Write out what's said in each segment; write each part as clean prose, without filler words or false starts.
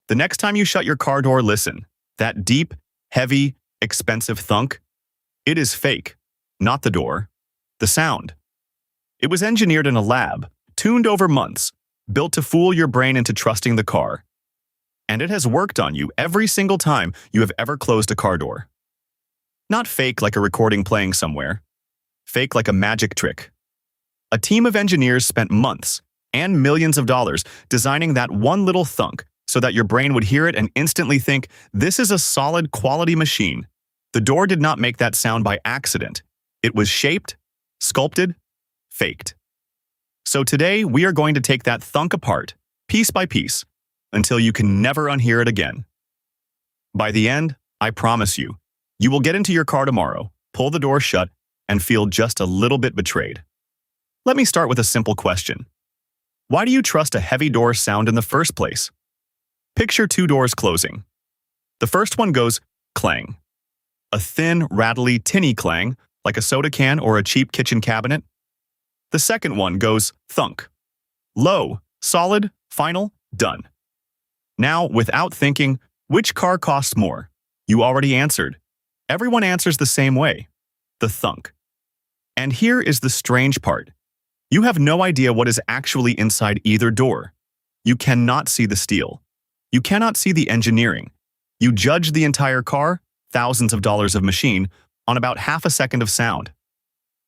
The next time you shut your car door, listen. That deep, heavy, expensive thunk? It is fake, not the door. The sound. It was engineered in a lab, tuned over months, built to fool your brain into trusting the car. And it has worked on you every single time you have ever closed a car door. Not fake like a recording playing somewhere. Fake like a magic trick. A team of engineers spent months and millions of dollars designing that one little thunk so that your brain would hear it and instantly think, this is a solid quality machine. The door did not make that sound by accident. It was shaped, sculpted, faked. So today, we are going to take that thunk apart, piece by piece, until you can never unhear it again. By the end, I promise you, you will get into your car tomorrow, pull the door shut, and feel just a little bit betrayed. Let me start with a simple question. Why do you trust a heavy door sound in the first place? Picture two doors closing. The first one goes clang. A thin, rattly, tinny clang, like a soda can or a cheap kitchen cabinet. The second one goes thunk. Low, solid, final, done. Now, without thinking, which car costs more? You already answered. Everyone answers the same way. The thunk. And here is the strange part. You have no idea what is actually inside either door. You cannot see the steel. You cannot see the engineering. You judge the entire car, thousands of dollars of machine, on about half a second of sound.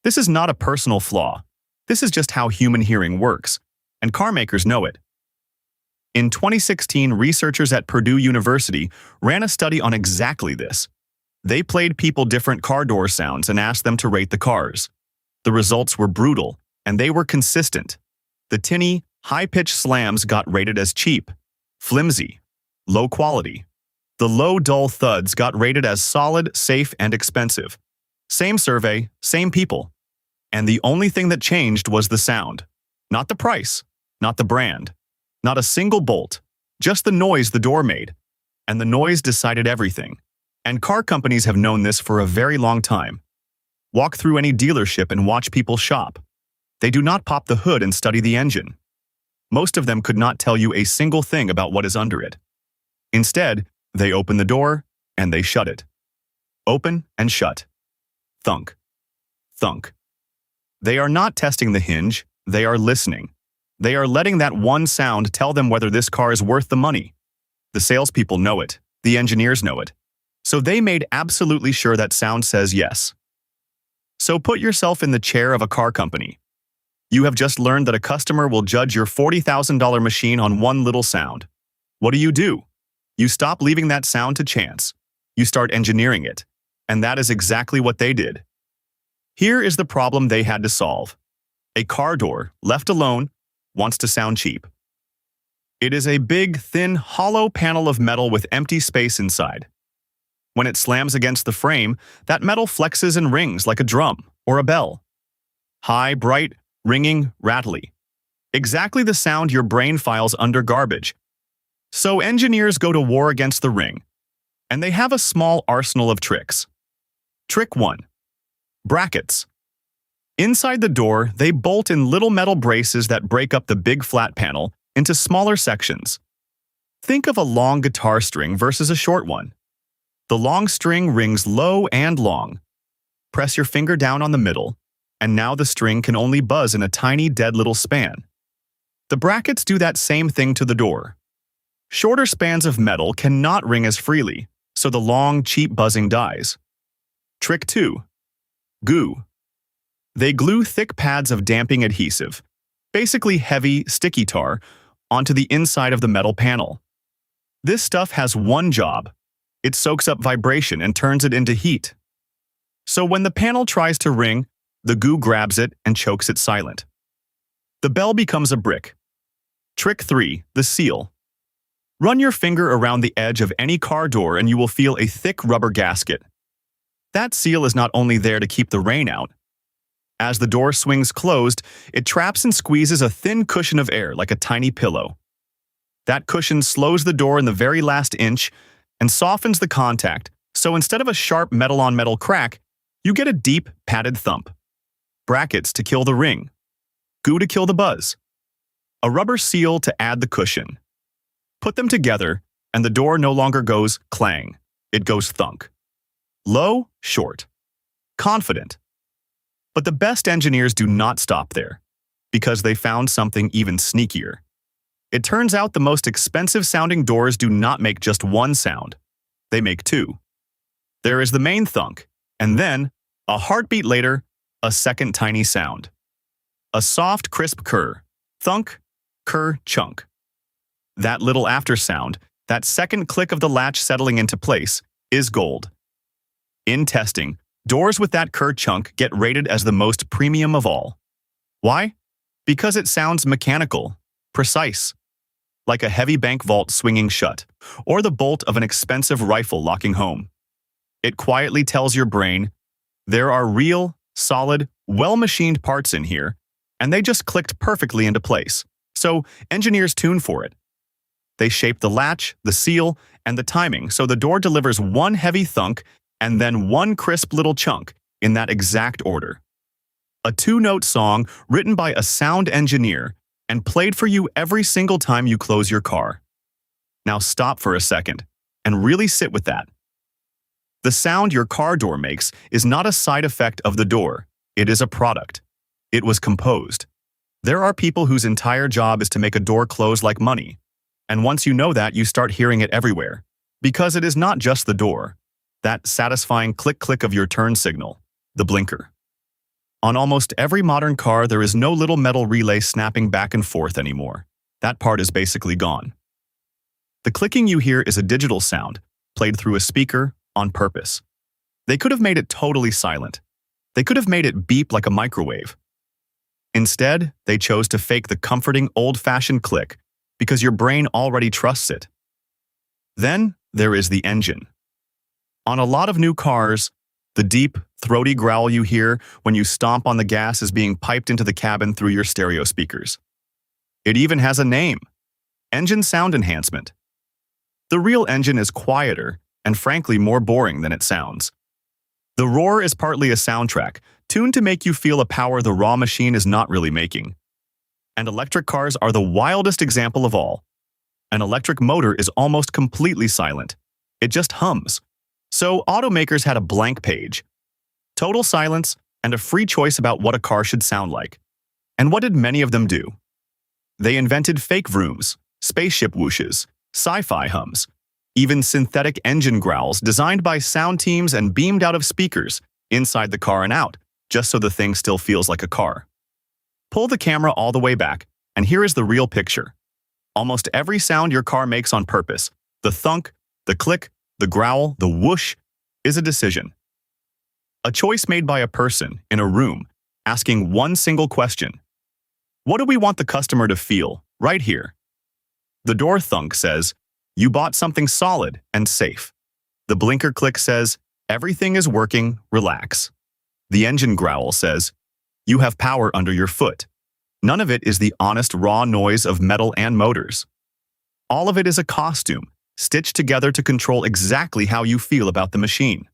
This is not a personal flaw. This is just how human hearing works, and car makers know it. In 2016, researchers at Purdue University ran a study on exactly this. They played people different car door sounds and asked them to rate the cars. The results were brutal, and they were consistent. The tinny, high-pitched slams got rated as cheap, flimsy, low quality. The low, dull thuds got rated as solid, safe, and expensive. Same survey, same people. And the only thing that changed was the sound. Not the price, not the brand, not a single bolt, just the noise the door made. And the noise decided everything. And car companies have known this for a very long time. Walk through any dealership and watch people shop. They do not pop the hood and study the engine. Most of them could not tell you a single thing about what is under it. Instead, they open the door and they shut it. Open and shut. Thunk. Thunk. They are not testing the hinge, they are listening. They are letting that one sound tell them whether this car is worth the money. The salespeople know it, the engineers know it. So they made absolutely sure that sound says yes. So put yourself in the chair of a car company. You have just learned that a customer will judge your $40,000 machine on one little sound. What do? You stop leaving that sound to chance. You start engineering it. And that is exactly what they did. Here is the problem they had to solve. A car door, left alone, wants to sound cheap. It is a big, thin, hollow panel of metal with empty space inside. When it slams against the frame, that metal flexes and rings like a drum or a bell. High, bright, ringing, rattly. Exactly the sound your brain files under garbage. So engineers go to war against the ring. And they have a small arsenal of tricks. Trick 1. Brackets. Inside the door, they bolt in little metal braces that break up the big flat panel into smaller sections. Think of a long guitar string versus a short one. The long string rings low and long. Press your finger down on the middle, and now the string can only buzz in a tiny dead little span. The brackets do that same thing to the door. Shorter spans of metal cannot ring as freely, so the long, cheap buzzing dies. Trick 2. Glue. They glue thick pads of damping adhesive, basically heavy, sticky tar, onto the inside of the metal panel. This stuff has one job. It soaks up vibration and turns it into heat. So when the panel tries to ring, the glue grabs it and chokes it silent. The bell becomes a brick. Trick 3. The seal. Run your finger around the edge of any car door and you will feel a thick rubber gasket. That seal is not only there to keep the rain out. As the door swings closed, it traps and squeezes a thin cushion of air like a tiny pillow. That cushion slows the door in the very last inch and softens the contact, so instead of a sharp metal-on-metal crack, you get a deep, padded thump. Brackets to kill the ring. Glue to kill the buzz. A rubber seal to add the cushion. Put them together, and the door no longer goes clang. It goes thunk. Low, short. Confident. But the best engineers do not stop there, because they found something even sneakier. It turns out the most expensive-sounding doors do not make just one sound. They make two. There is the main thunk, and then, a heartbeat later, a second tiny sound. A soft, crisp thunk, ker-chunk. That little after sound, that second click of the latch settling into place, is gold. In testing, doors with that ker-chunk get rated as the most premium of all. Why? Because it sounds mechanical, precise, like a heavy bank vault swinging shut, or the bolt of an expensive rifle locking home. It quietly tells your brain, there are real, solid, well-machined parts in here, and they just clicked perfectly into place. So engineers tune for it. They shape the latch, the seal, and the timing so the door delivers one heavy thunk and then one crisp little chunk in that exact order. A two-note song written by a sound engineer and played for you every single time you close your car. Now stop for a second and really sit with that. The sound your car door makes is not a side effect of the door. It is a product. It was composed. There are people whose entire job is to make a door close like money. And once you know that, you start hearing it everywhere. Because it is not just the door. That satisfying click-click of your turn signal, the blinker. On almost every modern car, there is no little metal relay snapping back and forth anymore. That part is basically gone. The clicking you hear is a digital sound, played through a speaker, on purpose. They could have made it totally silent. They could have made it beep like a microwave. Instead, they chose to fake the comforting, old-fashioned click because your brain already trusts it. Then, there is the engine. On a lot of new cars, the deep, throaty growl you hear when you stomp on the gas is being piped into the cabin through your stereo speakers. It even has a name: engine sound enhancement. The real engine is quieter and frankly more boring than it sounds. The roar is partly a soundtrack, tuned to make you feel a power the raw machine is not really making. And electric cars are the wildest example of all. An electric motor is almost completely silent. It just hums. So automakers had a blank page, total silence, and a free choice about what a car should sound like. And what did many of them do? They invented fake vrooms, spaceship whooshes, sci-fi hums, even synthetic engine growls designed by sound teams and beamed out of speakers, inside the car and out, just so the thing still feels like a car. Pull the camera all the way back, and here is the real picture. Almost every sound your car makes on purpose, the thunk, the click, the growl, the whoosh, is a decision. A choice made by a person in a room, asking one single question. What do we want the customer to feel, right here? The door thunk says, you bought something solid and safe. The blinker click says, everything is working, relax. The engine growl says, you have power under your foot. None of it is the honest, raw noise of metal and motors. All of it is a costume, stitched together to control exactly how you feel about the machine.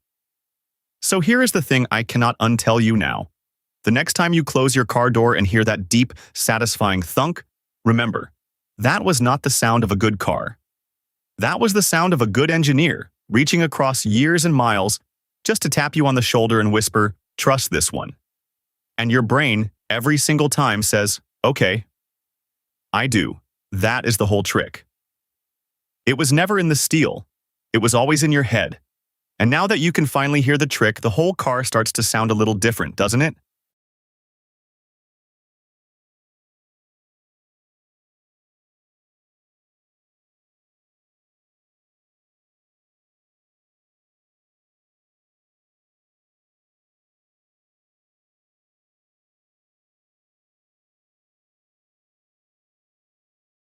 So here is the thing I cannot untell you now. The next time you close your car door and hear that deep, satisfying thunk, remember, that was not the sound of a good car. That was the sound of a good engineer, reaching across years and miles just to tap you on the shoulder and whisper, trust this one. And your brain, every single time, says, okay, I do. That is the whole trick. It was never in the steel. It was always in your head. And now that you can finally hear the trick, the whole car starts to sound a little different, doesn't it?